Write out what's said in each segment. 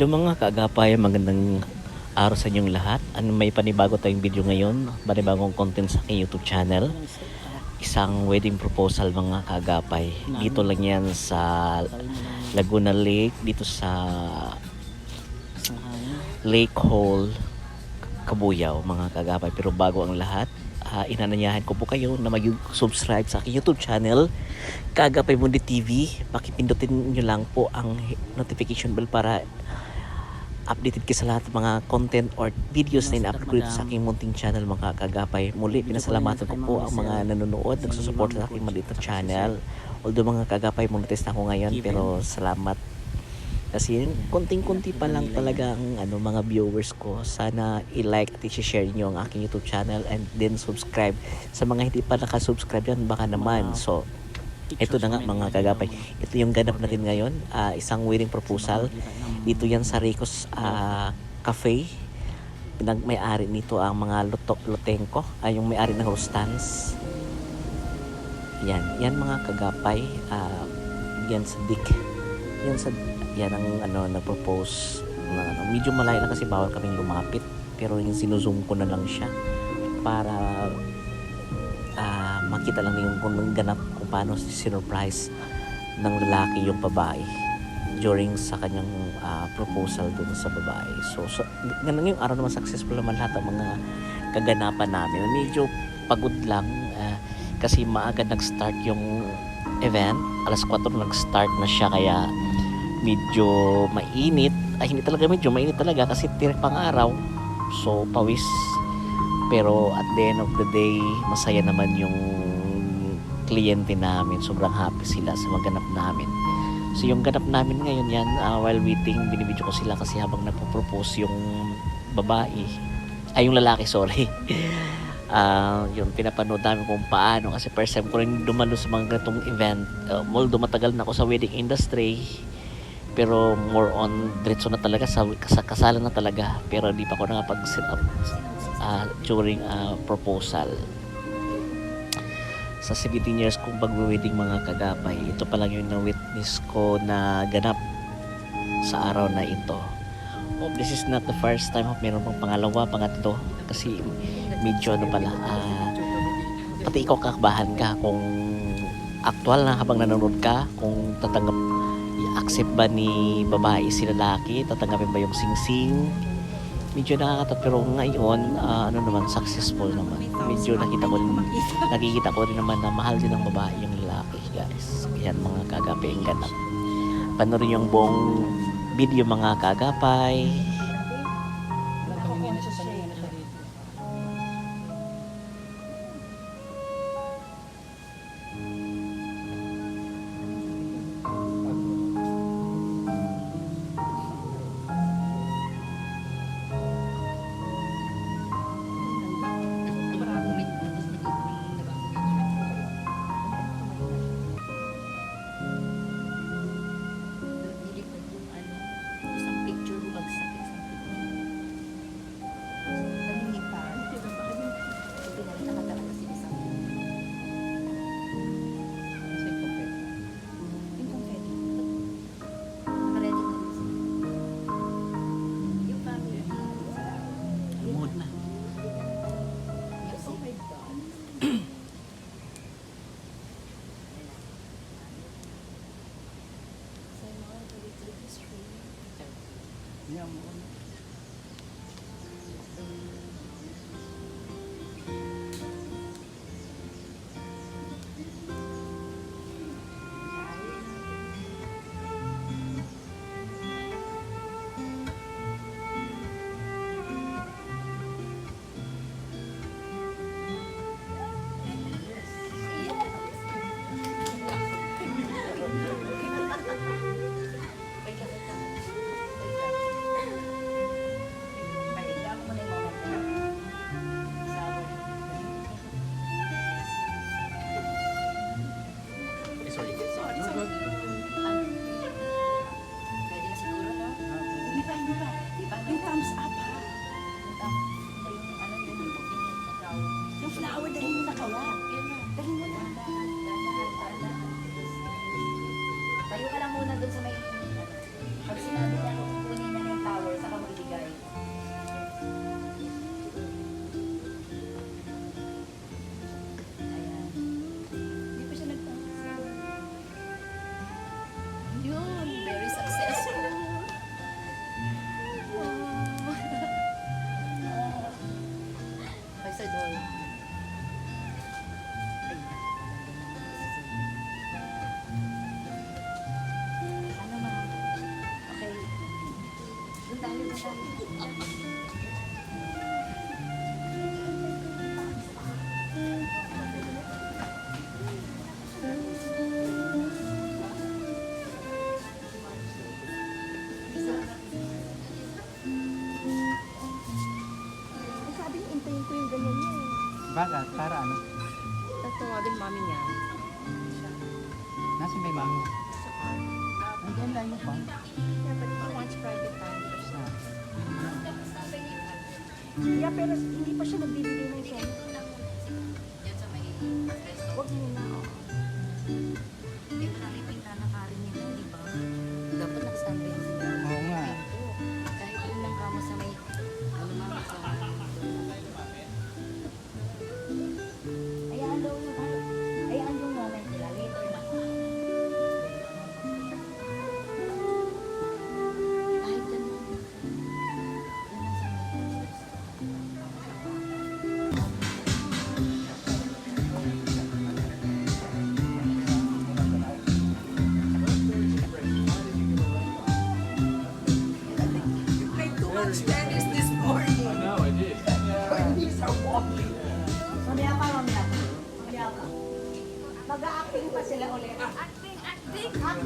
Hello mga kaagapay, magandang araw sa inyong lahat. May panibago tayong video ngayon, panibagong content sa aking YouTube channel. Isang wedding proposal mga kaagapay. Dito lang yan sa Laguna Lake, dito sa Lake Hall, Cabuyao mga kaagapay. Pero bago ang lahat, inananyahan ko po kayo na mag-subscribe sa aking YouTube channel, Kaagapay Mundi TV. Pakipindutin nyo lang po ang notification bell para updated kayo sa lahat ng mga content or videos na ina-upload sa aking munting channel mga kaagapay. Muli, pinasalamatan ko po ang mga nanonood, nagsusupport sa aking maliit na channel. Although mga kaagapay, monetize na ako ngayon, pero salamat. Kasi konting-kunti pa lang talaga ang mga viewers ko. Sana i-like at i-share nyo ang aking YouTube channel and then subscribe. Sa mga hindi pa nakasubscribe yan, baka naman. So, ito na nga mga kagapay. Ito yung ganap natin ngayon. Isang wedding proposal. Dito yan sa Ricos Cafe. Pinag-may-ari nito ang mga Lutenko. Yung may-ari ng Rostans. Yan mga kagapay. Yan sa Dick. Yan ang nag-propose. Medyo malayo na kasi bawal kaming lumapit. Pero yung sinuzoom ko na lang siya para makita lang yung kung ganap kung paano sinurprise ng lalaki yung babae during sa kanyang proposal dun sa babae. So ganun yung araw naman, successful naman lahat ng mga kaganapan namin. Medyo pagod lang kasi maaga nag-start yung event. Alas 4 nag-start na siya, kaya medyo mainit. Hindi talaga medyo mainit talaga kasi tirik pang araw. So pawis. Pero at the end of the day, masaya naman yung kliyente namin. Sobrang happy sila sa maganap namin. So yung ganap namin ngayon yan, while waiting, binibidyo ko sila kasi habang nagpo-propose yung babae, yung lalaki, sorry. Yung pinapanood namin kung paano, kasi first time ko rin dumalo sa mga ganitong event. Although matagal na ako sa wedding industry, pero more on diretso na talaga sa kasalan na talaga, pero di pa ako nakapag-set up during proposal. Sa 17 years kong pag-wedding mga kagapay, ito pa lang yung na-witness ko na ganap sa araw na ito. This is not the first time. Meron pang pangalawa, pangatlo, kasi medyo pati ikaw kakabahan ka kung actual na habang nanonood ka, kung tatanggap, i-accept ba ni babae si lalaki, tatanggapin ba yung singsing. Medyo nakakatat, pero ngayon naman, successful naman. Medyo nakikita ko rin naman na mahal din ng babae yung lalaki, guys. Yan mga kagapay ang ganap. Panoorin yung buong video mga kagapay. sa doon. Ano ma'am? Okay. Doon tayo, doon tayo. Ay, sabi niya, intayin ko yung ganyan niya eh. Bakit? Para ano? Tatawagan mami niya. Nasaan ba yung mami? Sa car. Nandiyan lang yung phone. Yeah, but he wants private time. Ah. Yeah, pero hindi pa siya nagbibigay ng siya. Yan sa may Huwag niyo na. Oh. Eh, marami pa yung lalakarin niya, di ba? Dapat nakastandby na sila. Oo nga. Kahit yun lang kamo sa may, ano mama sa ayaan yung moment nila. Later na. Kahit yan lang. Yan lang sa may. Played too much tennis this morning. I know, I did. Your knees are wobbly. Mamaya pa. Mag-a-acting pa sila ulit. Acting.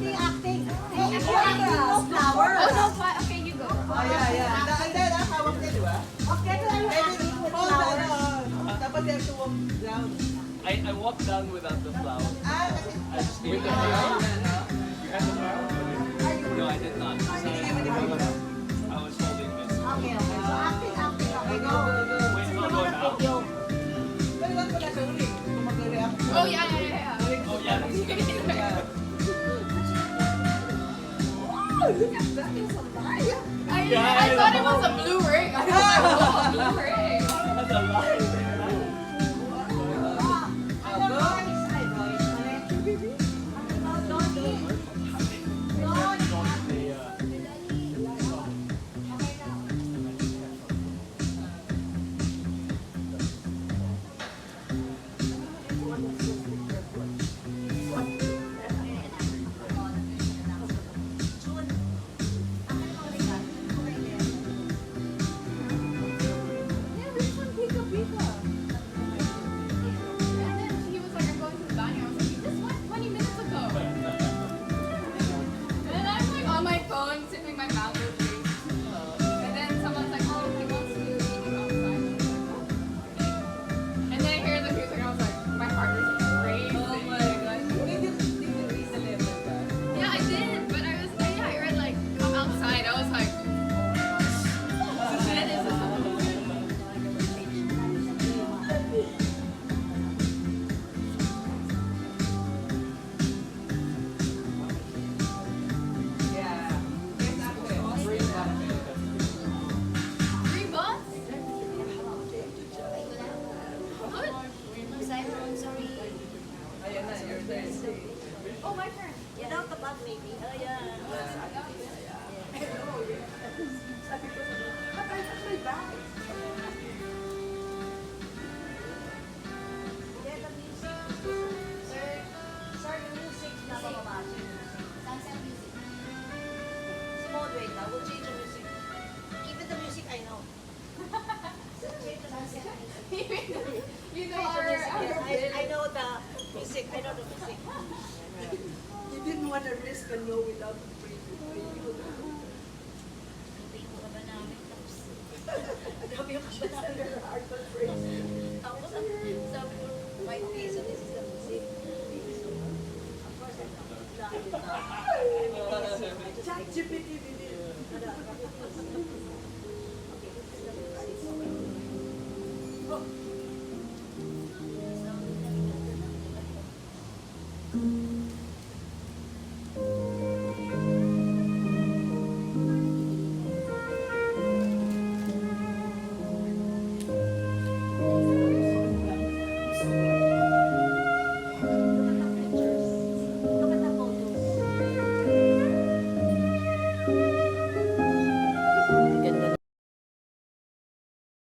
Acting. Hey, if you're acting, no flowers. Oh, no, okay, you go. Oh, yeah. And then, hawak niya, di ba? Okay, so are you acting with Hold flowers? on. Dapat they have to walk down. I walked down without the flower. Kasi, I just gave the flower. You had the flower? No, I did not. I was holding this. Okay. So acting. Okay, go. Wait, no, go now. Video. pero wag ko na sa uli. Kung mag-react. Oh, yeah. Oh, yeah. Yeah. I thought it was a blue ring. I was like, oh, a blue ring. That's a lie. Yeah, we just went pika. And then he was like, I'm going to the bathroom. I was like, you just went 20 minutes ago. And I'm like on my phone, sipping my mango juice. And then someone's like, oh, he wants to meet you outside. And then I hear the music, and I was like, my heart was racing. Oh my God. Did you read the letter, guys? Yeah, I did, but I read like, come outside. I was like, that is Yeah. Yes, actress. Great actress. 3 bucks? Good. Sorry. Ayan na, your turn. Oh, my turn. Without the bag, maybe. Ayan. Get the music. Sir, the music na bababa. Sunset music. Si moderator, we'll change the music. Even the music I know. Change the music. You know Change the our, music. Yes, our I know the music. I know the music. You didn't want to risk a no without a preview. Hindi ko ka ba namin tapos. Sabi ko ba na your heart will break. Tapos sabi ko, Right, okay, so this is the music. Of course, I know. ChatGPT did it. Okay, this is the music. Oh.